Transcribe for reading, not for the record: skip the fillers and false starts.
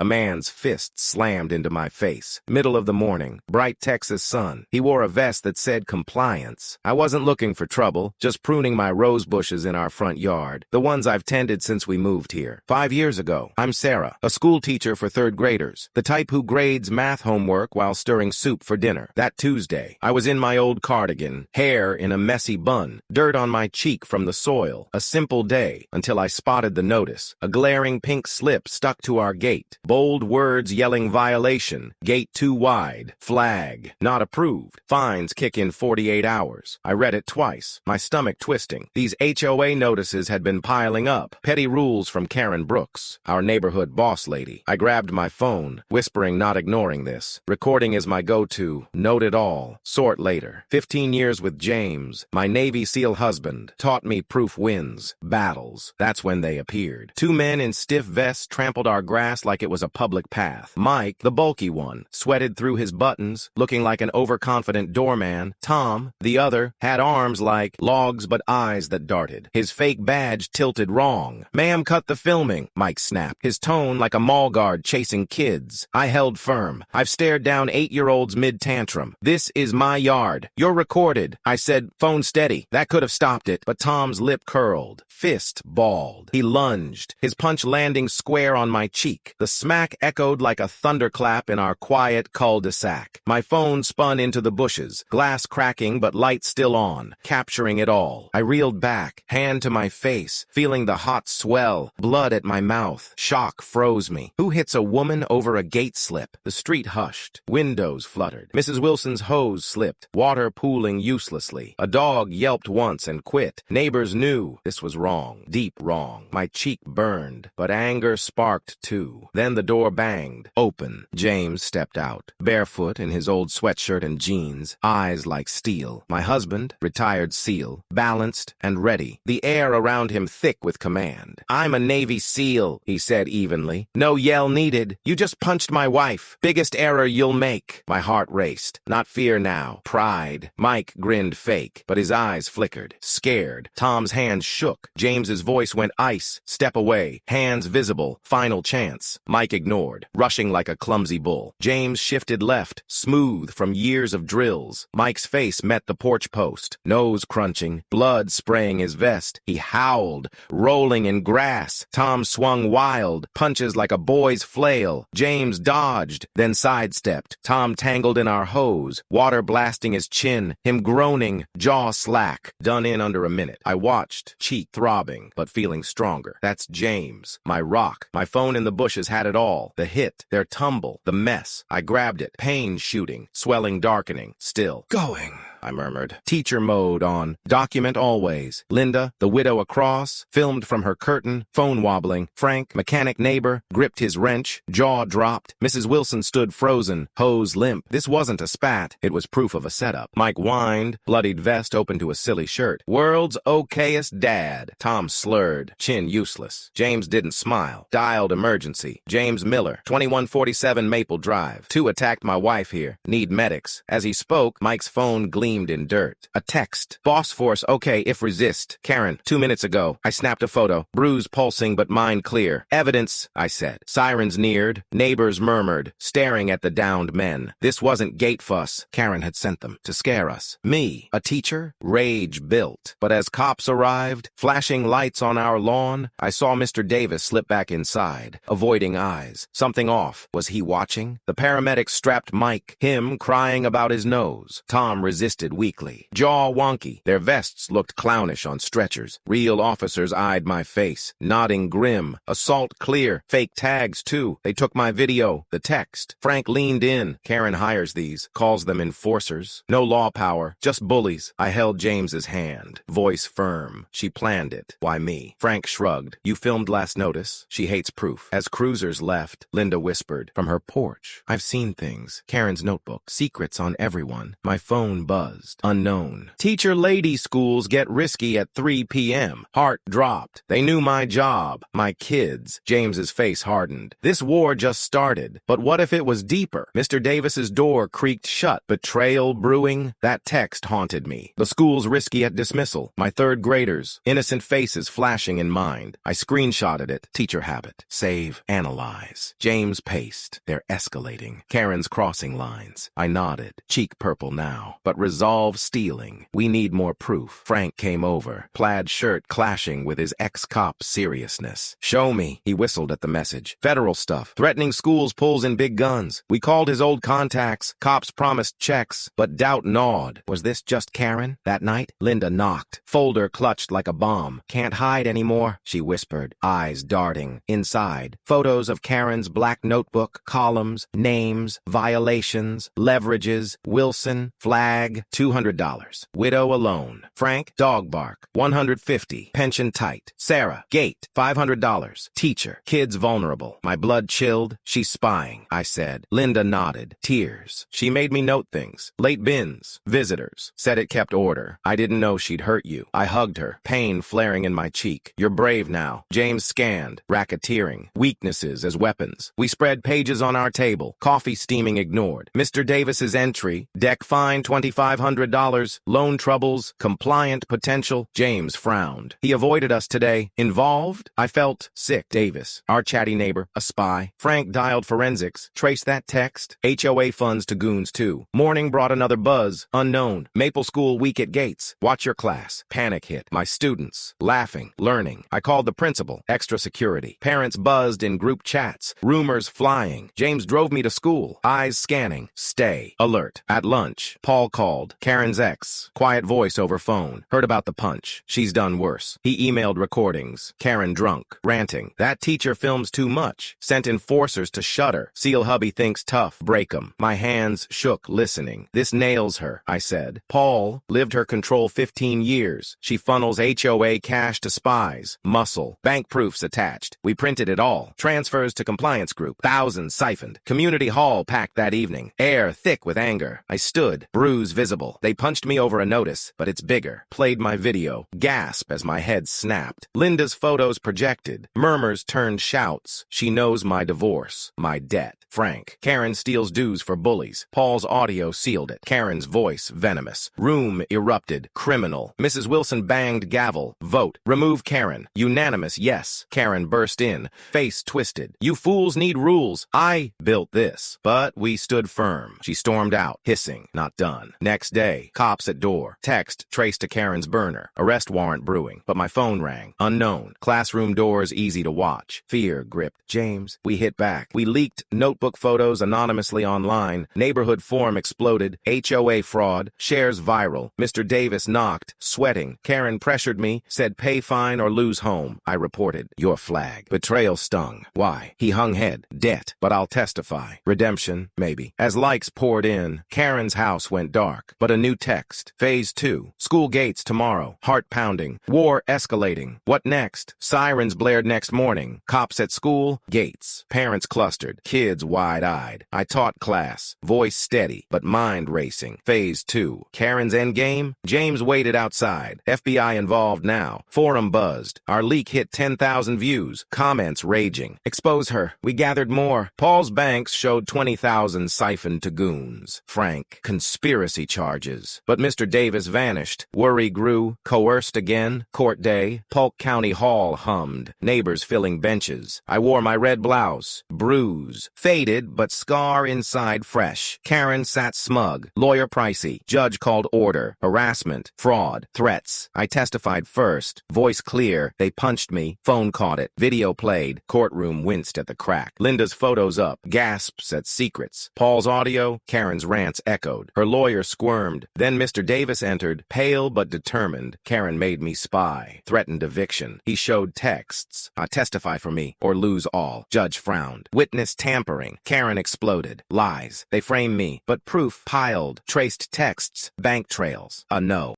A man's fist slammed into my face. Middle of the morning, bright Texas sun. He wore a vest that said compliance. I wasn't looking for trouble, just pruning my rose bushes in our front yard, the ones I've tended since we moved here. 5 years ago, I'm Sarah, a school teacher for third graders, the type who grades math homework while stirring soup for dinner. That Tuesday, I was in my old cardigan, hair in a messy bun, dirt on my cheek from the soil. A simple day, until I spotted the notice. A glaring pink slip stuck to our gate. Bold words yelling violation. Gate too wide. Flag. Not approved. Fines kick in 48 hours. I read it twice, my stomach twisting. These HOA notices had been piling up. Petty rules from Karen Brooks, our neighborhood boss lady. I grabbed my phone, whispering not ignoring this. Recording is my go-to. Note it all. Sort later. 15 years with James, my Navy SEAL husband, taught me proof wins. Battles. That's when they appeared. Two men in stiff vests trampled our grass like it was a public path. Mike, the bulky one, sweated through his buttons, looking like an overconfident doorman. Tom, the other, had arms like logs but eyes that darted. His fake badge tilted wrong. "Ma'am, cut the filming," Mike snapped, his tone like a mall guard chasing kids. I held firm. I've stared down 8-year-olds mid-tantrum. "This is my yard. You're recorded." I said, "Phone steady." That could have stopped it, but Tom's lip curled. Fist balled. He lunged, his punch landing square on my cheek. The smack echoed like a thunderclap in our quiet cul-de-sac. My phone spun into the bushes, glass cracking but light still on, capturing it all. I reeled back, hand to my face, feeling the hot swell, blood at my mouth. Shock froze me. Who hits a woman over a gate slip? The street hushed. Windows fluttered. Mrs. Wilson's hose slipped, water pooling uselessly. A dog yelped once and quit. Neighbors knew this was wrong, deep wrong. My cheek burned, but anger sparked too. Then the door banged. Open. James stepped out, barefoot in his old sweatshirt and jeans, eyes like steel. My husband, retired SEAL, balanced and ready, the air around him thick with command. "I'm a Navy SEAL," he said evenly. "No yell needed. You just punched my wife. Biggest error you'll make." My heart raced. Not fear now. Pride. Mike grinned fake, but his eyes flickered. Scared. Tom's hands shook. James's voice went ice. Step away. Hands visible. Final chance. Mike ignored, rushing like a clumsy bull. James shifted left, smooth from years of drills. Mike's face met the porch post, nose crunching, blood spraying his vest. He howled, rolling in grass. Tom swung wild, punches like a boy's flail. James dodged, then sidestepped. Tom tangled in our hose, water blasting his chin, him groaning, jaw slack. Done in under a minute. I watched, cheek throbbing, but feeling stronger. That's James, my rock. My phone in the bushes had it all. The hit, their tumble, the mess. I grabbed it, pain shooting, swelling darkening, still going. I murmured. Teacher mode on. Document always. Linda, the widow across, filmed from her curtain, phone wobbling. Frank, mechanic neighbor, gripped his wrench, jaw dropped. Mrs. Wilson stood frozen, hose limp. This wasn't a spat. It was proof of a setup. Mike whined, bloodied vest open to a silly shirt. "World's okayest dad." Tom slurred, chin useless. James didn't smile. Dialed emergency. James Miller, 2147 Maple Drive. 2 attacked my wife here. Need medics. As he spoke, Mike's phone gleamed in dirt. A text. "Boss force okay if resist. Karen, 2 minutes ago. I snapped a photo. Bruise pulsing but mind clear. Evidence," I said. Sirens neared. Neighbors murmured, staring at the downed men. This wasn't gate fuss. Karen had sent them to scare us. Me, a teacher? Rage built. But as cops arrived, flashing lights on our lawn, I saw Mr. Davis slip back inside, avoiding eyes. Something off. Was he watching? The paramedics strapped Mike, him crying about his nose. Tom resisted weakly, jaw wonky. Their vests looked clownish on stretchers. Real officers eyed my face, nodding grim. Assault clear. Fake tags, too. They took my video. The text. Frank leaned in. Karen hires these, calls them enforcers. No law power, just bullies. I held James's hand, voice firm. She planned it. Why me? Frank shrugged. "You filmed last notice. She hates proof." As cruisers left, Linda whispered from her porch, "I've seen things. Karen's notebook. Secrets on everyone." My phone buzzed. buzzed. Unknown. Teacher lady schools get risky at 3 p.m. Heart dropped. They knew my job. My kids. James's face hardened. This war just started. But what if it was deeper? Mr. Davis's door creaked shut. Betrayal brewing? That text haunted me. The school's risky at dismissal. My third graders. Innocent faces flashing in mind. I screenshotted it. Teacher habit. Save. Analyze. James paced. They're escalating. Karen's crossing lines. I nodded. Cheek purple now. But resolve stealing. We need more proof. Frank came over. Plaid shirt clashing with his ex-cop seriousness. Show me. He whistled at the message. Federal stuff. Threatening schools pulls in big guns. We called his old contacts. Cops promised checks. But doubt gnawed. Was this just Karen? That night, Linda knocked. Folder clutched like a bomb. Can't hide anymore, she whispered, eyes darting. Inside, photos of Karen's black notebook, columns, names, violations, leverages, Wilson, flag, $200. Widow alone. Frank, dog bark, $150. Pension tight. Sarah, gate, $500. Teacher, kids vulnerable. My blood chilled. She's spying, I said. Linda nodded. Tears. She made me note things. Late bins. Visitors. Said it kept order. I didn't know she'd hurt you. I hugged her, pain flaring in my cheek. You're brave now. James scanned. Racketeering. Weaknesses as weapons. We spread pages on our table. Coffee steaming ignored. Mr. Davis's entry. Deck fine $2,500. Loan troubles. Compliant potential. James frowned. He avoided us today. Involved? I felt sick. Davis. Our chatty neighbor. A spy. Frank dialed forensics. Traced that text. HOA funds to goons too. Morning brought another buzz. Unknown. Maple School week at Gates. Watch your class. Panic hit. My students. Laughing. Learning. I called the principal. Extra security. Parents buzzed in group chats. Rumors flying. James drove me to school. Eyes scanning. Stay. Alert. At lunch. Paul called. Karen's ex. Quiet voice over phone. Heard about the punch. She's done worse. He emailed recordings. Karen drunk. Ranting. That teacher films too much. Sent enforcers to shut her. Seal hubby thinks tough. Break 'em. My hands shook listening. This nails her, I said. Paul lived her control 15 years. She funnels HOA cash to spies. Muscle. Bank proofs attached. We printed it all. Transfers to compliance group. Thousands siphoned. Community hall packed that evening. Air thick with anger. I stood. Bruise visible. They punched me over a notice, but it's bigger. Played my video. Gasp as my head snapped. Linda's photos projected. Murmurs turned shouts. She knows my divorce. My debt. Frank. Karen steals dues for bullies. Paul's audio sealed it. Karen's voice venomous. Room erupted. Criminal. Mrs. Wilson banged gavel. Vote. Remove Karen. Unanimous yes. Karen burst in. Face twisted. You fools need rules. I built this. But we stood firm. She stormed out. Hissing. Not done. Next day. Cops at door. Text traced to Karen's burner. Arrest warrant brewing. But my phone rang. Unknown. Classroom doors easy to watch. Fear gripped. James. We hit back. We leaked notebook photos anonymously online. Neighborhood forum exploded. HOA fraud. Shares viral. Mr. Davis knocked. Sweating. Karen pressured me. Said pay fine or lose home. I reported. Your flag. Betrayal stung. Why? He hung head. Debt. But I'll testify. Redemption. Maybe. As likes poured in, Karen's house went dark. But a new text. Phase 2. School gates tomorrow. Heart pounding. War escalating. What next? Sirens blared next morning. Cops at school. Gates. Parents clustered. Kids wide-eyed. I taught class. Voice steady, but mind racing. Phase 2. Karen's endgame? James waited outside. FBI involved now. Forum buzzed. Our leak hit 10,000 views. Comments raging. Expose her. We gathered more. Paul's banks showed 20,000 siphoned to goons. Frank. Conspiracy charges. But Mr. Davis vanished. Worry grew. Coerced again. Court day. Polk County Hall hummed. Neighbors filling benches. I wore my red blouse. Bruise. Faded, but scar inside fresh. Karen sat smug. Lawyer pricey. Judge called order. Harassment. Fraud. Threats. I testified first. Voice clear. They punched me. Phone caught it. Video played. Courtroom winced at the crack. Linda's photos up. Gasps at secrets. Paul's audio. Karen's rants echoed. Her lawyer squirmed. Then Mr. Davis entered. Pale but determined. Karen made me spy. Threatened eviction. He showed texts. Testify for me or lose all. Judge frowned. Witness tampering. Karen exploded. Lies. They framed me. But proof piled. Traced texts. Bank trails. A no.